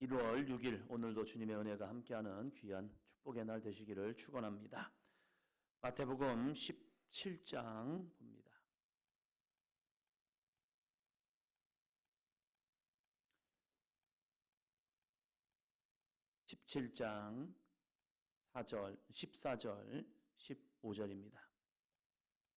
1월 6일 오늘도 주님의 은혜가 함께하는 귀한 축복의 날 되시기를 축원합니다. 마태복음 17장 봅니다. (17장) 14절 15절입니다.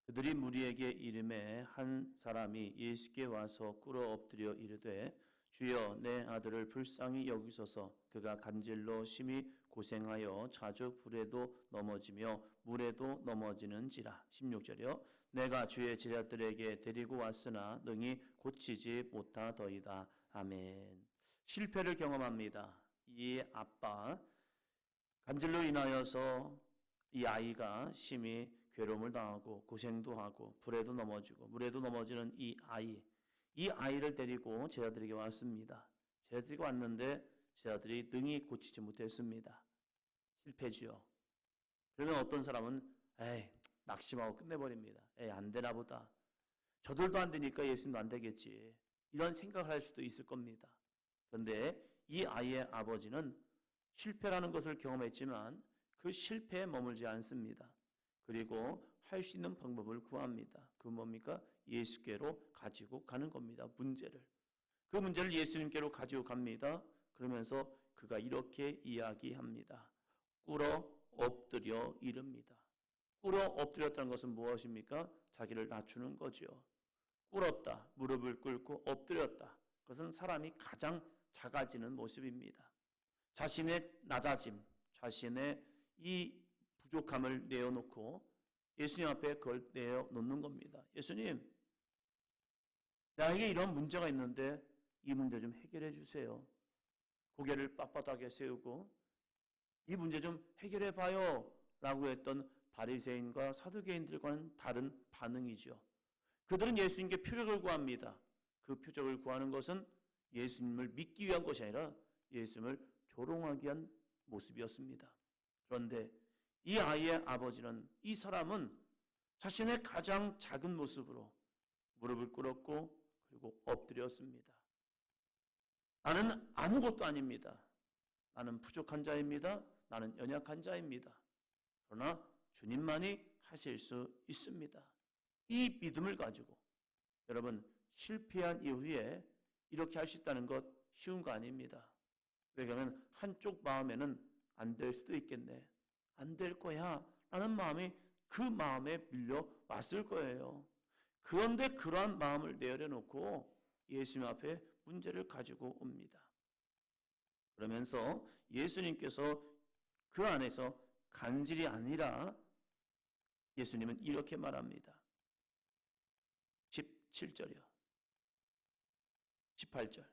그들이 무리에게 이르매 한 사람이 예수께 와서 꿇어 엎드려 이르되 주여 내 아들을 불쌍히 여기소서. 그가 간질로 심히 고생하여 자주 불에도 넘어지며 물에도 넘어지는지라. 16절이요. 내가 주의 제자들에게 데리고 왔으나 능히 고치지 못하더이다. 아멘. 실패를 경험합니다. 이 아빠, 간질로 인하여서 이 아이가 심히 괴로움을 당하고 고생도 하고 불에도 넘어지고 물에도 넘어지는 이 아이를 데리고 제자들에게 왔습니다. 제자들이 왔는데 제자들이 능히 고치지 못했습니다. 실패지요. 그러면 어떤 사람은 낙심하고 끝내버립니다. 안 되나 보다. 저들도 안 되니까 예수님도 안 되겠지. 이런 생각을 할 수도 있을 겁니다. 그런데 이 아이의 아버지는 실패라는 것을 경험했지만 그 실패에 머물지 않습니다. 그리고 할 수 있는 방법을 구합니다. 그 뭡니까? 예수께로 가지고 가는 겁니다. 문제를. 그 문제를 예수님께로 가지고 갑니다. 그러면서 그가 이렇게 이야기합니다. 꿇어 엎드려 이릅니다. 꿇어 엎드렸다는 것은 무엇입니까? 자기를 낮추는 거죠. 꿇었다. 무릎을 꿇고 엎드렸다. 그것은 사람이 가장 작아지는 모습입니다. 자신의 낮아짐, 자신의 이 부족함을 내어놓고 예수님 앞에 그걸 내어놓는 겁니다. 예수님, 나에게 이런 문제가 있는데 이 문제 좀 해결해 주세요. 고개를 빳빳하게 세우고 이 문제 좀 해결해 봐요 라고 했던 바리새인과 사두개인들과는 다른 반응이죠. 그들은 예수님께 표적을 구합니다. 그 표적을 구하는 것은 예수님을 믿기 위한 것이 아니라 예수님을 조롱하기 위한 모습이었습니다. 그런데 이 아이의 아버지는, 이 사람은 자신의 가장 작은 모습으로 무릎을 꿇었고 그리고 엎드렸습니다. 나는 아무것도 아닙니다. 나는 부족한 자입니다. 나는 연약한 자입니다. 그러나 주님만이 하실 수 있습니다. 이 믿음을 가지고 여러분, 실패한 이후에 이렇게 할 수 있다는 것 쉬운 거 아닙니다. 왜냐하면 한쪽 마음에는 안 될 수도 있겠네. 안 될 거야 라는 마음이 그 마음에 밀려 왔을 거예요. 그런데 그러한 마음을 내려놓고 예수님 앞에 문제를 가지고 옵니다. 그러면서 예수님께서 그 안에서 간질이 아니라 예수님은 이렇게 말합니다. 17절이요. 18절.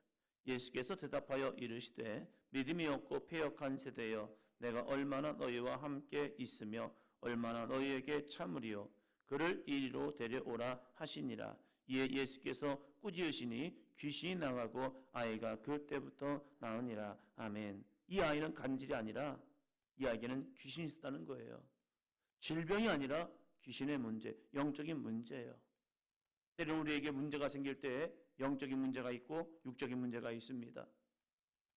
예수께서 대답하여 이르시되 믿음이 없고 패역한 세대여 내가 얼마나 너희와 함께 있으며 얼마나 너희에게 참으리요. 그를 이리로 데려오라 하시니라. 이에 예수께서 꾸짖으시니 귀신이 나가고 아이가 그때부터 나으니라. 아멘. 이 아이는 간질이 아니라 이 아이에게는 귀신이 있었다는 거예요. 질병이 아니라 귀신의 문제, 영적인 문제예요. 때로는 우리에게 문제가 생길 때 영적인 문제가 있고 육적인 문제가 있습니다.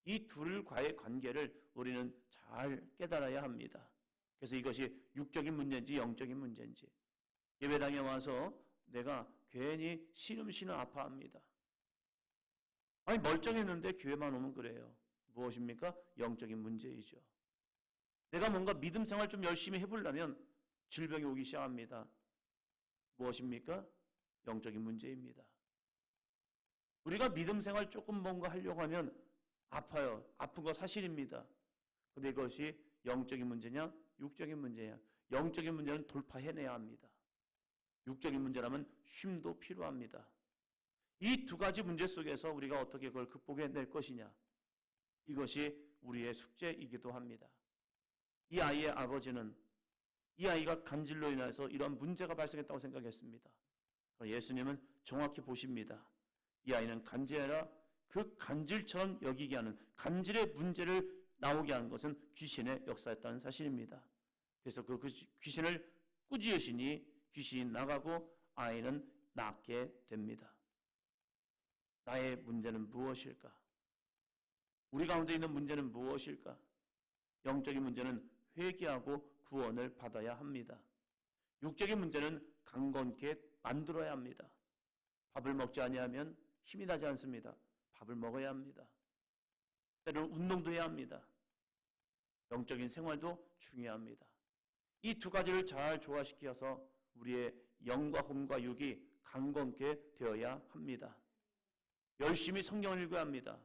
이 둘과의 관계를 우리는 잘 깨달아야 합니다. 그래서 이것이 육적인 문제인지 영적인 문제인지. 예배당에 와서 내가 괜히 시름시름 아파합니다. 아니 멀쩡했는데 교회만 오면 그래요. 무엇입니까? 영적인 문제이죠. 내가 뭔가 믿음 생활 좀 열심히 해보려면 질병이 오기 시작합니다. 무엇입니까? 영적인 문제입니다. 우리가 믿음 생활 조금 뭔가 하려고 하면 아파요. 아픈 거 사실입니다. 그런데 이것이 영적인 문제냐? 육적인 문제냐? 영적인 문제는 돌파해내야 합니다. 육적인 문제라면 쉼도 필요합니다. 이 두 가지 문제 속에서 우리가 어떻게 그걸 극복해낼 것이냐? 이것이 우리의 숙제이기도 합니다. 이 아이의 아버지는 이 아이가 간질로 인해서 이런 문제가 발생했다고 생각했습니다. 예수님은 정확히 보십니다. 이 아이는 간질이 아니라 그 간질처럼 여기게 하는, 간질의 문제를 나오게 하는 것은 귀신의 역사였다는 사실입니다. 그래서 그 귀신을 꾸짖으시니 귀신이 나가고 아이는 낫게 됩니다. 나의 문제는 무엇일까? 우리 가운데 있는 문제는 무엇일까? 영적인 문제는 회개하고 구원을 받아야 합니다. 육적인 문제는 강건케 만들어야 합니다. 밥을 먹지 아니하면 힘이 나지 않습니다. 밥을 먹어야 합니다. 때로는 운동도 해야 합니다. 영적인 생활도 중요합니다. 이 두 가지를 잘 조화시켜서 우리의 영과魂과 육이 강건케 되어야 합니다. 열심히 성경을 읽어야 합니다.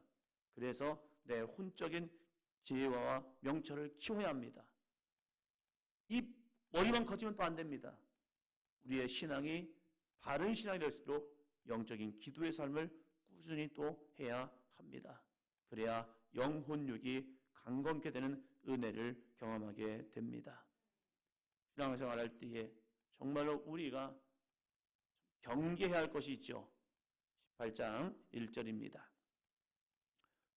그래서 내 혼적인 지혜와 명철을 키워야 합니다. 이 머리만 커지면 또 안 됩니다. 우리의 신앙이 바른 신앙이 될수록 영적인 기도의 삶을 꾸준히 또 해야 합니다. 그래야 영혼육이 강건케 되는 은혜를 경험하게 됩니다. 신앙생활할 때에 정말로 우리가 경계해야 할 것이 있죠. 18장 1절입니다.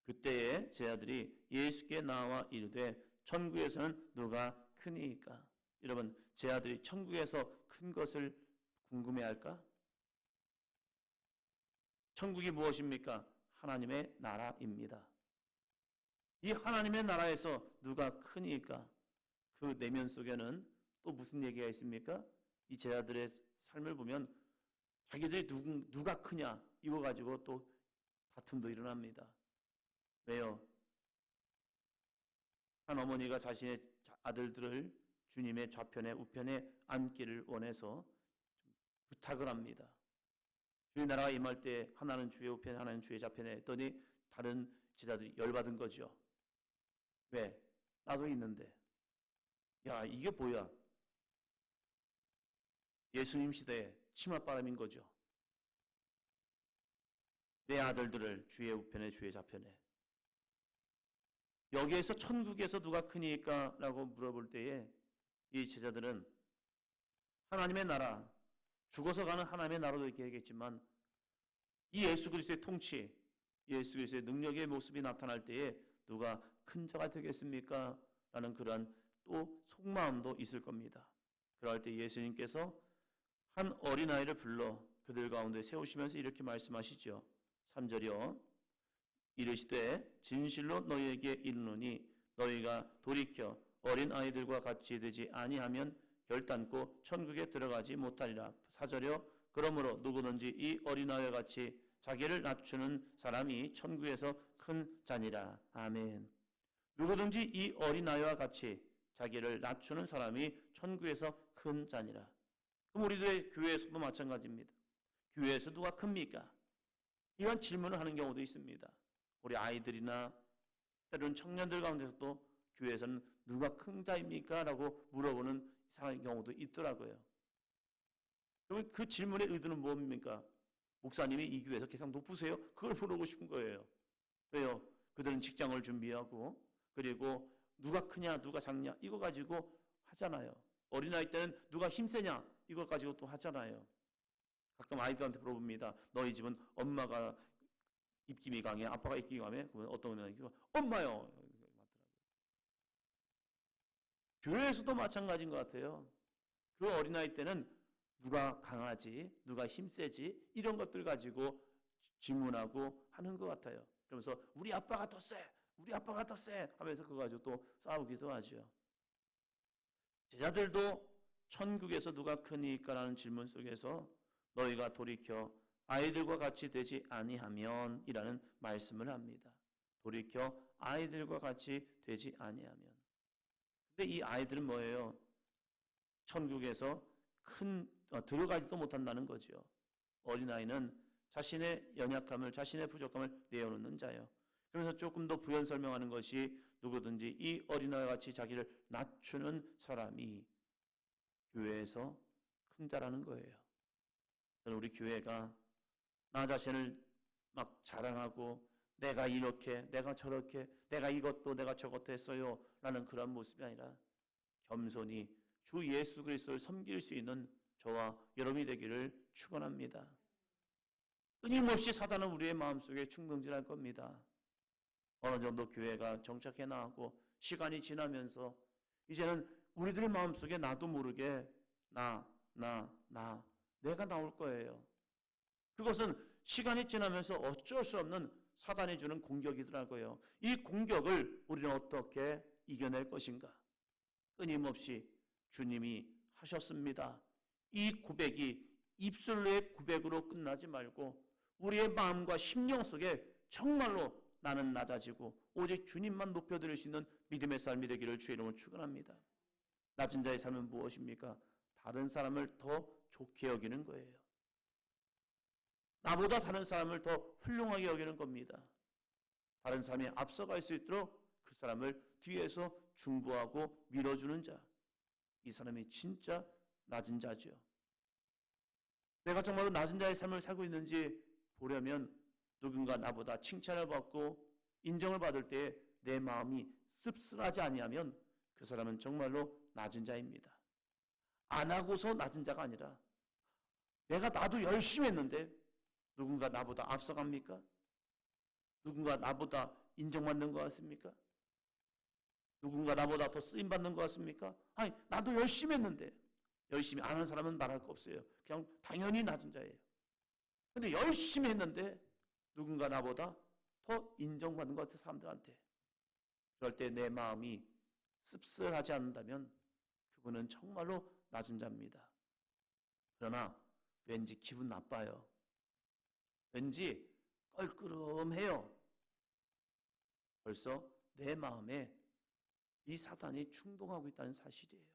그때에 제자들이 예수께 나와 이르되 천국에서는 누가 크니이까? 여러분, 제자들이 천국에서 큰 것을 궁금해할까? 천국이 무엇입니까? 하나님의 나라입니다. 이 하나님의 나라에서 누가 크니까? 그 내면 속에는 또 무슨 얘기가 있습니까? 이 제자들의 삶을 보면 자기들이 누가 크냐 이거 가지고 또 다툼도 일어납니다. 왜요? 한 어머니가 자신의 아들들을 주님의 좌편에 우편에 앉기를 원해서 부탁을 합니다. 주의 나라가 임할 때 하나는 주의 우편에 하나는 주의 좌편에 했더니 다른 제자들이 열받은 거죠. 왜? 나도 있는데. 야, 이게 뭐야? 예수님 시대에 치맛바람인 거죠. 내 아들들을 주의 우편에 주의 좌편에. 여기에서 천국에서 누가 크니까? 라고 물어볼 때에 이 제자들은 하나님의 나라, 죽어서 가는 하나님의 나라도 이렇게 얘기했지만 이 예수 그리스도의 통치, 예수 그리스도의 능력의 모습이 나타날 때에 누가 큰 자가 되겠습니까? 라는 그러한 또 속마음도 있을 겁니다. 그럴 때 예수님께서 한 어린아이를 불러 그들 가운데 세우시면서 이렇게 말씀하시죠. 3절이요. 이르시되 진실로 너희에게 이르노니 너희가 돌이켜 어린아이들과 같이 되지 아니하면 결단코 천국에 들어가지 못하리라. 4절이요. 그러므로 누구든지 이 어린아이와 같이 자기를 낮추는 사람이 천국에서 큰 자니라. 아멘. 누구든지 이 어린아이와 같이 자기를 낮추는 사람이 천국에서 큰 자니라. 그럼 우리들의 교회에서도 마찬가지입니다. 교회에서 누가 큽니까? 이런 질문을 하는 경우도 있습니다. 우리 아이들이나 때로는 청년들 가운데서도 교회에서는 누가 큰 자입니까? 라고 물어보는 경우도 있더라고요. 그럼 그 질문의 의도는 뭡니까? 목사님이 이 교회에서 가장 높으세요? 그걸 물어보고 싶은 거예요. 왜요? 그들은 직장을 준비하고 그리고 누가 크냐 누가 작냐 이거 가지고 하잖아요. 어린아이 때는 누가 힘세냐 이거 가지고 또 하잖아요. 가끔 아이들한테 물어봅니다. 너희 집은 엄마가 입김이 강해? 아빠가 입김이 강해? 그러면 어떤 분은 엄마요. 교회에서도 마찬가지인 것 같아요. 그 어린아이 때는 누가 강하지, 누가 힘세지 이런 것들 가지고 질문하고 하는 것 같아요. 그러면서 우리 아빠가 더 세, 우리 아빠가 더 세 하면서 그거 가지고 또 싸우기도 하죠. 제자들도 천국에서 누가 크니까라는 질문 속에서 너희가 돌이켜 아이들과 같이 되지 아니하면 이라는 말씀을 합니다. 돌이켜 아이들과 같이 되지 아니하면. 근데 이 아이들은 뭐예요? 천국에서 들어가지도 못한다는 거죠. 어린아이는 자신의 연약함을, 자신의 부족함을 내어놓는 자예요. 그래서 조금 더 부연 설명하는 것이 누구든지 이 어린아이와 같이 자기를 낮추는 사람이 교회에서 큰 자라는 거예요. 저는 우리 교회가 나 자신을 막 자랑하고 내가 이렇게, 내가 저렇게, 내가 이것도 내가 저것도 했어요 라는 그런 모습이 아니라 겸손히 주 예수 그리스도를 섬길 수 있는 저와 여러분이 되기를 축원합니다. 끊임없이 사단은 우리의 마음속에 충동질할 겁니다. 어느 정도 교회가 정착해 나가고 시간이 지나면서 이제는 우리들의 마음속에 나도 모르게 내가 나올 거예요. 그것은 시간이 지나면서 어쩔 수 없는 사단이 주는 공격이더라고요. 이 공격을 우리는 어떻게 이겨낼 것인가? 끊임없이 주님이 하셨습니다. 이 고백이 입술로의 고백으로 끝나지 말고 우리의 마음과 심령 속에 정말로 나는 낮아지고 오직 주님만 높여드릴 수 있는 믿음의 삶이 되기를 주의 이름으로 축원합니다. 낮은 자의 삶은 무엇입니까? 다른 사람을 더 좋게 여기는 거예요. 나보다 다른 사람을 더 훌륭하게 여기는 겁니다. 다른 사람이 앞서갈 수 있도록 그 사람을 뒤에서 중보하고 밀어주는 자. 이 사람이 진짜 낮은 자죠. 내가 정말로 낮은 자의 삶을 살고 있는지 보려면 누군가 나보다 칭찬을 받고 인정을 받을 때 내 마음이 씁쓸하지 아니하면 그 사람은 정말로 낮은 자입니다. 안 하고서 낮은 자가 아니라 나도 열심히 했는데 누군가 나보다 앞서갑니까? 누군가 나보다 인정받는 것 같습니까? 누군가 나보다 더 쓰임받는 것 같습니까? 아니, 나도 열심히 했는데. 열심히 안 하는 사람은 말할 거 없어요. 그냥 당연히 낮은 자예요. 근데 열심히 했는데 누군가 나보다 더 인정받는 것 같아요, 사람들한테. 그럴 때 내 마음이 씁쓸하지 않는다면 그분은 정말로 낮은 자입니다. 그러나 왠지 기분 나빠요. 왠지 껄끄럼해요. 벌써 내 마음에 이 사단이 충동하고 있다는 사실이에요.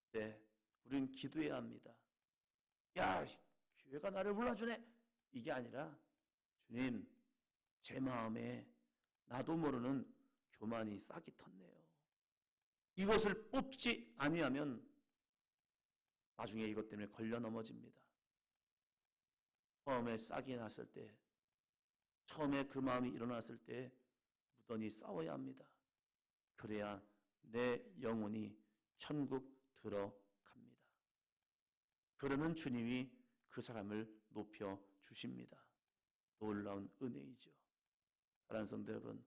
그때 우리는 기도해야 합니다. 야, 교회가 나를 불러주네. 이게 아니라 주님, 제 마음에 나도 모르는 교만이 싹이 텄네요. 이것을 뽑지 아니하면 나중에 이것 때문에 걸려 넘어집니다. 처음에 싹이 났을 때, 처음에 그 마음이 일어났을 때 무던히 싸워야 합니다. 그래야 내 영혼이 천국 들어갑니다. 그러면 주님이 그 사람을 높여 주십니다. 놀라운 은혜이죠. 사랑하는 성도 여러분,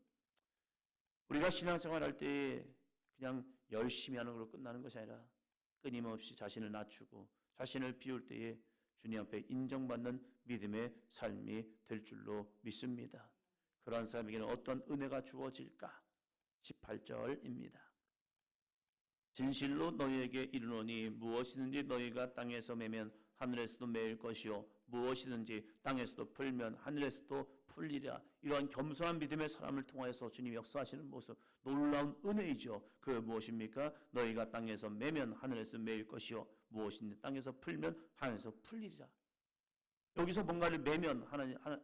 우리가 신앙생활할 때 그냥 열심히 하는 걸로 끝나는 것이 아니라 끊임없이 자신을 낮추고 자신을 비울 때에 주님 앞에 인정받는 믿음의 삶이 될 줄로 믿습니다. 그러한 사람에게는 어떤 은혜가 주어질까? 18절입니다. 진실로 너희에게 이르노니 무엇이든지 너희가 땅에서 매면 하늘에서도 매일 것이요 무엇이든지 땅에서도 풀면 하늘에서도 풀리라. 이러한 겸손한 믿음의 사람을 통하여서 주님이 역사하시는 모습, 놀라운 은혜이죠. 그 무엇입니까? 너희가 땅에서 매면 하늘에서 매일 것이요 무엇이든지 땅에서 풀면 하늘에서 풀리리라. 여기서 뭔가를 매면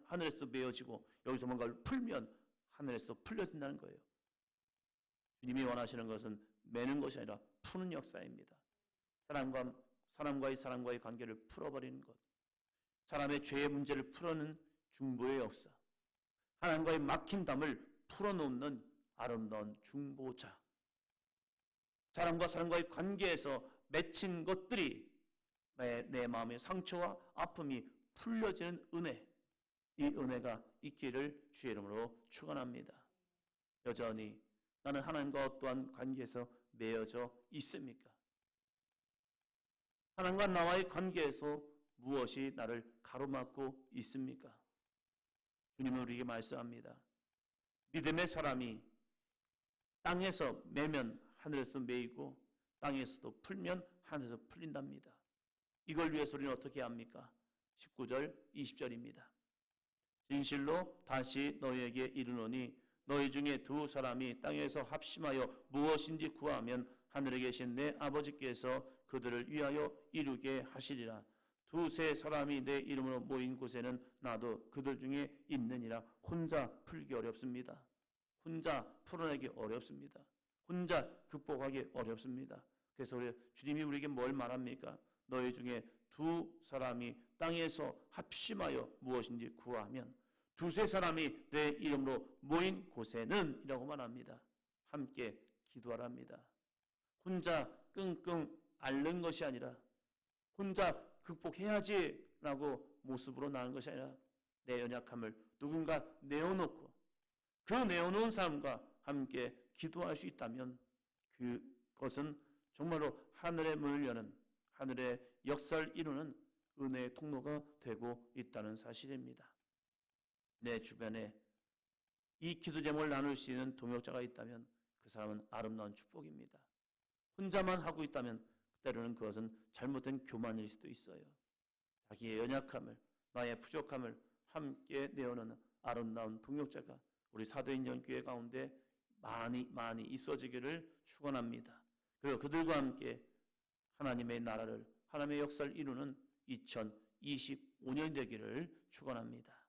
하늘에서 매어지고 여기서 뭔가를 풀면 하늘에서 풀려진다는 거예요. 주님이 원하시는 것은 매는 것이 아니라 푸는 역사입니다. 사람과의 관계를 풀어버리는 것, 사람의 죄의 문제를 풀어내는 중보의 역사, 하나님과의 막힌 담을 풀어놓는 아름다운 중보자, 사람과의 관계에서 맺힌 것들이 내 마음의 상처와 아픔이 풀려지는 은혜, 이 은혜가 있기를 주의 이름으로 축원합니다. 여전히 나는 하나님과 어떠한 관계에서 매여져 있습니까? 하나님과 나와의 관계에서 무엇이 나를 가로막고 있습니까? 주님은 우리에게 말씀합니다. 믿음의 사람이 땅에서 매면 하늘에서 매이고 땅에서도 풀면 하늘에서 풀린답니다. 이걸 위해서 우리는 어떻게 합니까? 19절, 20절입니다. 진실로 다시 너희에게 이르노니 너희 중에 두 사람이 땅에서 합심하여 무엇인지 구하면 하늘에 계신 내 아버지께서 그들을 위하여 이루게 하시리라. 두세 사람이 내 이름으로 모인 곳에는 나도 그들 중에 있느니라. 혼자 풀기 어렵습니다. 혼자 풀어내기 어렵습니다. 혼자 극복하기 어렵습니다. 그래서 주님이 우리에게 뭘 말합니까? 너희 중에 두 사람이 땅에서 합심하여 무엇인지 구하면 두세 사람이 내 이름으로 모인 곳에는 이라고 말합니다. 함께 기도하랍니다. 혼자 끙끙 앓는 것이 아니라 혼자 극복해야지라고 모습으로 나온 것이 아니라 내 연약함을 누군가 내어놓고 그 내어놓은 사람과 함께 기도할 수 있다면 그것은 정말로 하늘의 문을 여는 하늘의 역사를 이루는 은혜의 통로가 되고 있다는 사실입니다. 내 주변에 이 기도 제목을 나눌 수 있는 동역자가 있다면 그 사람은 아름다운 축복입니다. 혼자만 하고 있다면 때로는 그것은 잘못된 교만일 수도 있어요. 자기의 연약함을, 나의 부족함을 함께 내어놓는 아름다운 동역자가 우리 사도인전 교회 가운데 많이 있어지기를 축원합니다. 그리고 그들과 함께 하나님의 나라를, 하나님의 역사를 이루는 2025년 되기를 축원합니다.